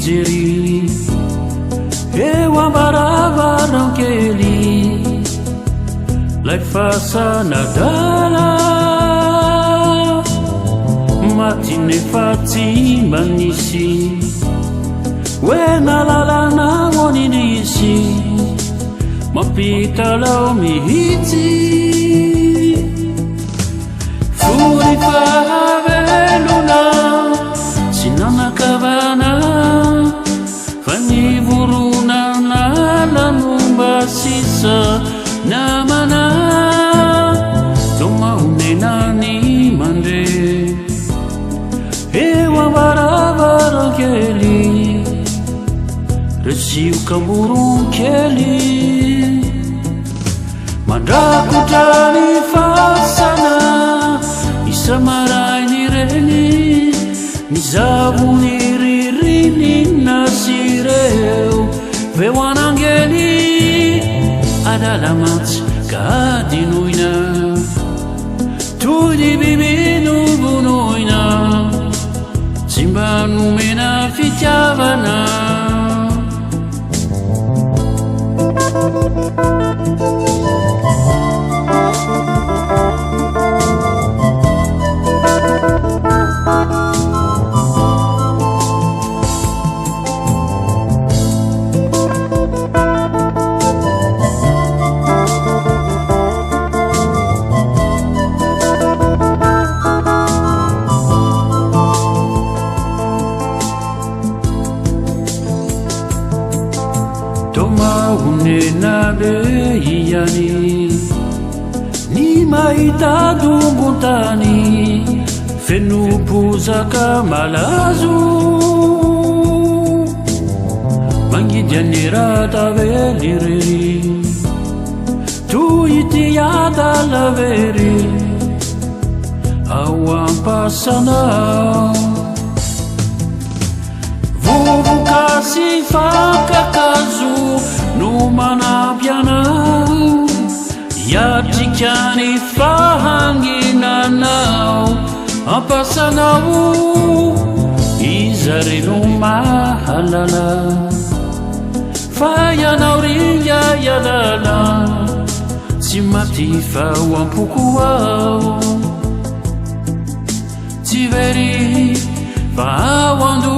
mijery eo ambaravarakely lay fasanadala matinefatsy manisy hoe nalalana moninisy mampitalao mihitsy fury fahavelona tsy nanakavana fa nivorona nalanomba sisa namana no mahonenany mande eo ambaravarakely resioka moronkely mandrakotrany fasana isamarai reny nizavony ririny nasireo veo anangely adalamatsy ka adinoina tody biby novonoina tsy mba nomena fitiavana mahonenade iany ny mahita dombontany fenopozaka malazo mangidy aniratavely rery toy ity adalavery ao ampasanao vovokasy fakakazo no manampianao iatrikany fahanginanao ampasanao izareno mahalala fa ianao ringa ialala tsy maty fa ho ampoko ao tsy very fa ao ando